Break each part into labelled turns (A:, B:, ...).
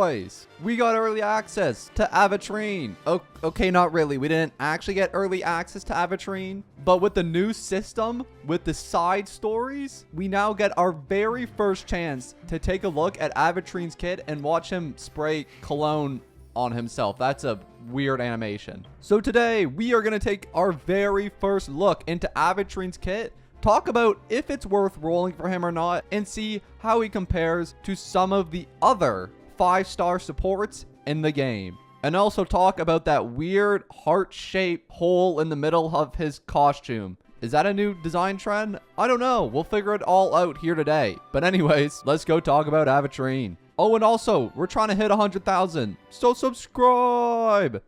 A: boys, we got early access to Aventurine. Okay, not really. We didn't actually get early access to Aventurine, but with the new system, with the side stories, we now get our very first chance to take a look at Aventurine's kit and watch him spray cologne on himself. That's a weird animation. So today, we are going to take our very first look into Aventurine's kit, talk about if it's worth rolling for him or not, and see how he compares to some of the other 5-star supports in the game. And also talk about that weird heart-shaped hole in the middle of his costume. Is that a new design trend? I don't know. We'll figure it all out here today. But anyways, let's go talk about Aventurine. Oh, and also, we're trying to hit 100,000. So subscribe!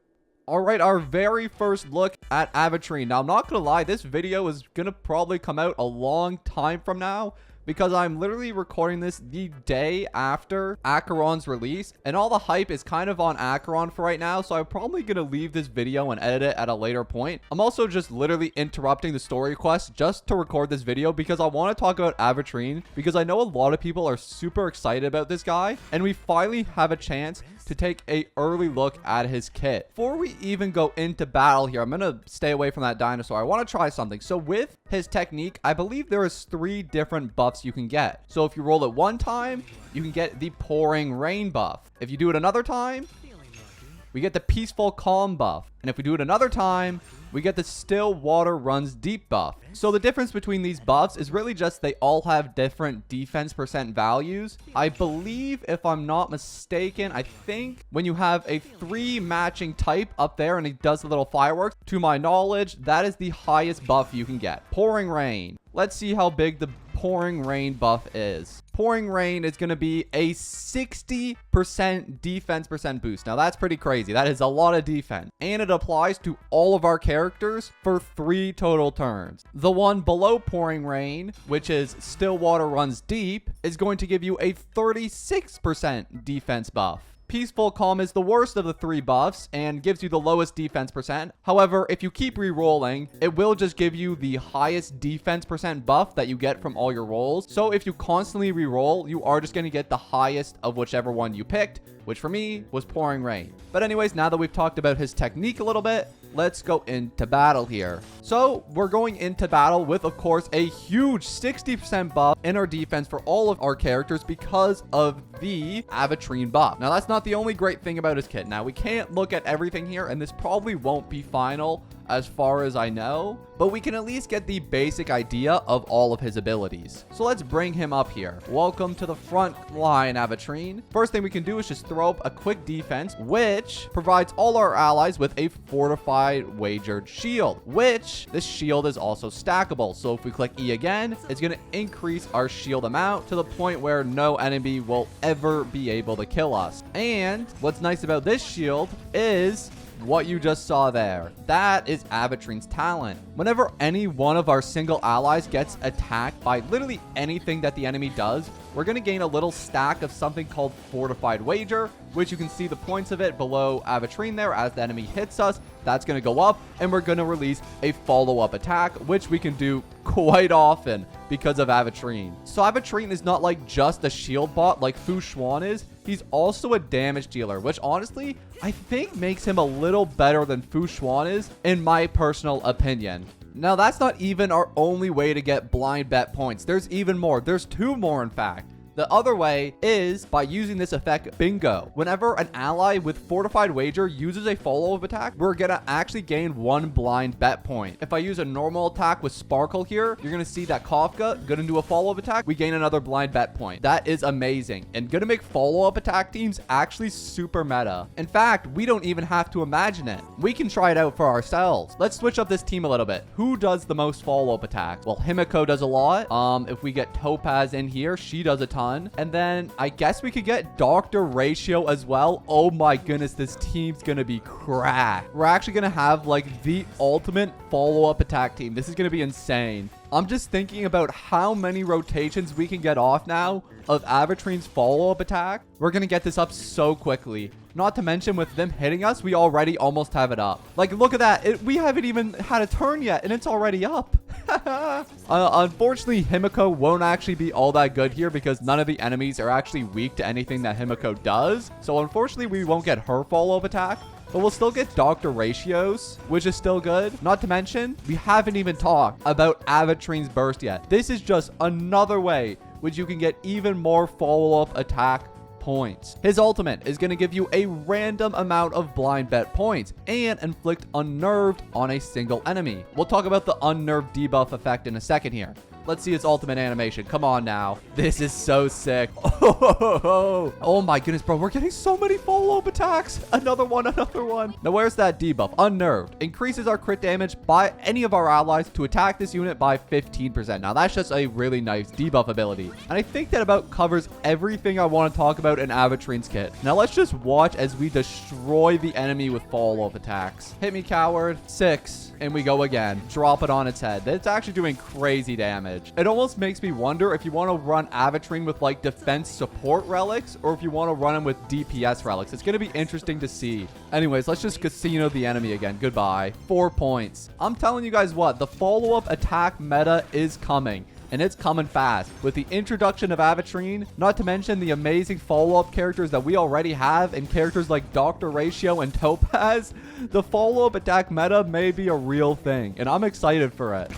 A: Alright, our very first look at Aventurine. Now, I'm not going to lie, this video is going to probably come out a long time from now, because I'm literally recording this the day after Acheron's release, and all the hype is kind of on Acheron for right now, so I'm probably going to leave this video and edit it at a later point. I'm also just literally interrupting the story quest just to record this video because I want to talk about Aventurine, because I know a lot of people are super excited about this guy, and we finally have a chance to take a early look at his kit. Before we even go into battle here, I'm going to stay away from that dinosaur. I want to try something. So with his technique, I believe there is 3 different buffs you can get. So if you roll it one time, you can get the pouring rain buff. If you do it another time, we get the peaceful calm buff. And if we do it another time, we get the still water runs deep buff. So the difference between these buffs is really just they all have different defense percent values. I believe, if I'm not mistaken, I think when you have a 3 matching type up there and it does the little fireworks, to my knowledge, that is the highest buff you can get. Pouring rain. Let's see how big the pouring rain buff is. Pouring rain is going to be a 60% defense percent boost. Now that's pretty crazy. That is a lot of defense. And it applies to all of our characters for 3 total turns. The one below pouring rain, which is still water runs deep, is going to give you a 36% defense buff. Peaceful Calm is the worst of the 3 buffs and gives you the lowest defense percent. However, if you keep re-rolling, it will just give you the highest defense percent buff that you get from all your rolls. So if you constantly re-roll, you are just going to get the highest of whichever one you picked, which for me was Pouring Rain. But anyways, now that we've talked about his technique a little bit, let's go into battle here. So we're going into battle with, of course, a huge 60% buff in our defense for all of our characters because of the Aventurine buff. Now, that's not the only great thing about his kit. Now, we can't look at everything here, and this probably won't be final as far as I know, but we can at least get the basic idea of all of his abilities. So let's bring him up here. Welcome to the front line, Aventurine. First thing we can do is just throw up a quick defense, which provides all our allies with a fortified wagered shield, which this shield is also stackable. So if we click E again, it's going to increase our shield amount to the point where no enemy will ever be able to kill us. And what's nice about this shield is what you just saw there. That is Aventurine's talent. Whenever any one of our single allies gets attacked by literally anything that the enemy does, we're going to gain a little stack of something called Fortified Wager, which you can see the points of it below Aventurine there. As the enemy hits us, that's going to go up, and we're going to release a follow-up attack, which we can do quite often because of Aventurine. So Aventurine is not like just a shield bot like Fu Xuan is. He's also a damage dealer, which honestly, I think makes him a little better than Fu Xuan is, in my personal opinion. Now, that's not even our only way to get blind bet points. There's even more. There's 2 more, in fact. The other way is by using this effect, Bingo. Whenever an ally with Fortified Wager uses a follow-up attack, we're going to actually gain 1 blind bet point. If I use a normal attack with Sparkle here, you're going to see that Kafka going to do a follow-up attack. We gain another blind bet point. That is amazing and going to make follow-up attack teams actually super meta. In fact, we don't even have to imagine it. We can try it out for ourselves. Let's switch up this team a little bit. Who does the most follow-up attacks? Well, Himiko does a lot. If we get Topaz in here, she does a ton. And then I guess we could get Dr. Ratio as well. Oh my goodness, this team's gonna be cracked. We're actually gonna have like the ultimate follow-up attack team. This is gonna be insane. I'm just thinking about how many rotations we can get off now of Aventrine's follow-up attack. We're going to get this up so quickly. Not to mention with them hitting us, we already almost have it up. Like, look at that. We haven't even had a turn yet, and it's already up. Unfortunately, Himiko won't actually be all that good here because none of the enemies are actually weak to anything that Himiko does. So, unfortunately, we won't get her follow-up attack. But we'll still get Dr. Ratios, which is still good. Not to mention, we haven't even talked about Aventrine's burst yet. This is just another way which you can get even more follow-up attack points. His ultimate is going to give you a random amount of blind bet points and inflict unnerved on a single enemy. We'll talk about the unnerved debuff effect in a second here. Let's see its ultimate animation. Come on now. This is so sick. Oh my goodness, bro. We're getting so many follow-up attacks. Another one, another one. Now, where's that debuff? Unnerved. Increases our crit damage by any of our allies to attack this unit by 15%. Now, that's just a really nice debuff ability. And I think that about covers everything I want to talk about in Aventrine's kit. Now, let's just watch as we destroy the enemy with follow-up attacks. Hit me, coward. 6. And we go again. Drop it on its head. It's actually doing crazy damage. It almost makes me wonder if you want to run Aventrine with like defense support relics or if you want to run him with DPS relics. It's going to be interesting to see. Anyways, let's just casino the enemy again. Goodbye. 4 points. I'm telling you guys what, the follow-up attack meta is coming. And it's coming fast. With the introduction of Aventrine, not to mention the amazing follow-up characters that we already have, and characters like Dr. Ratio and Topaz, the follow-up attack meta may be a real thing. And I'm excited for it.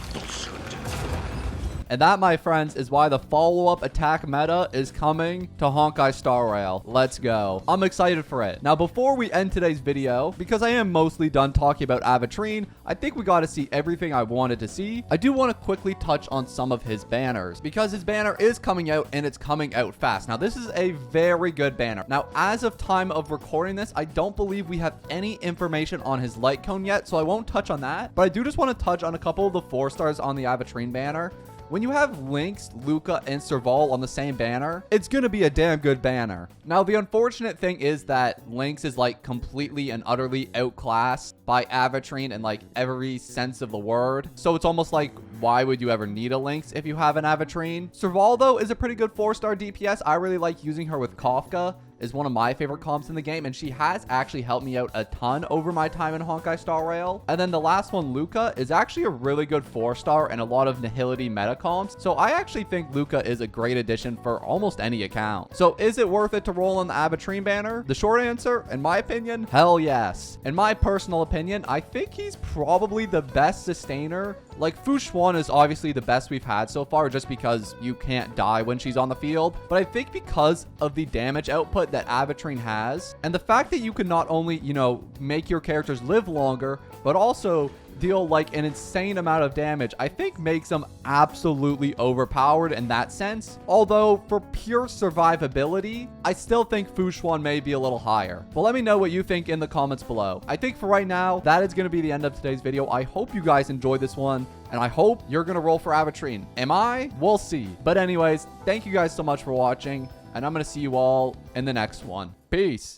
A: And that, my friends, is why the follow-up attack meta is coming to Honkai Star Rail. Let's go. I'm excited for it. Now, before we end today's video, because I am mostly done talking about Aventrine, I think we got to see everything I wanted to see. I do want to quickly touch on some of his banners, because his banner is coming out, and it's coming out fast. Now, this is a very good banner. Now, as of time of recording this, I don't believe we have any information on his light cone yet, so I won't touch on that. But I do just want to touch on a couple of the 4 stars on the Aventrine banner. When you have Lynx, Luca, and Serval on the same banner, it's going to be a damn good banner. Now, the unfortunate thing is that Lynx is like completely and utterly outclassed by Aventrine in like every sense of the word. So it's almost like, why would you ever need a Lynx if you have an Aventrine? Serval, though, is a pretty good 4-star DPS. I really like using her with Kafka. Is one of my favorite comps in the game, and she has actually helped me out a ton over my time in Honkai Star Rail. And then the last one, Luca, is actually a really good 4-star and a lot of Nihility meta comps. So I actually think Luca is a great addition for almost any account. So is it worth it to roll on the Aventrine banner? The short answer, in my opinion, hell yes. In my personal opinion, I think he's probably the best sustainer. Like, Fushuan is obviously the best we've had so far just because you can't die when she's on the field. But I think because of the damage output that Aventrine has, and the fact that you can not only, you know, make your characters live longer, but also deal like an insane amount of damage, I think makes them absolutely overpowered in that sense. Although for pure survivability, I still think Fushuan may be a little higher. But let me know what you think in the comments below. I think for right now, that is going to be the end of today's video. I hope you guys enjoyed this one, and I hope you're going to roll for Aventrine. Am I? We'll see. But anyways, thank you guys so much for watching, and I'm going to see you all in the next one. Peace.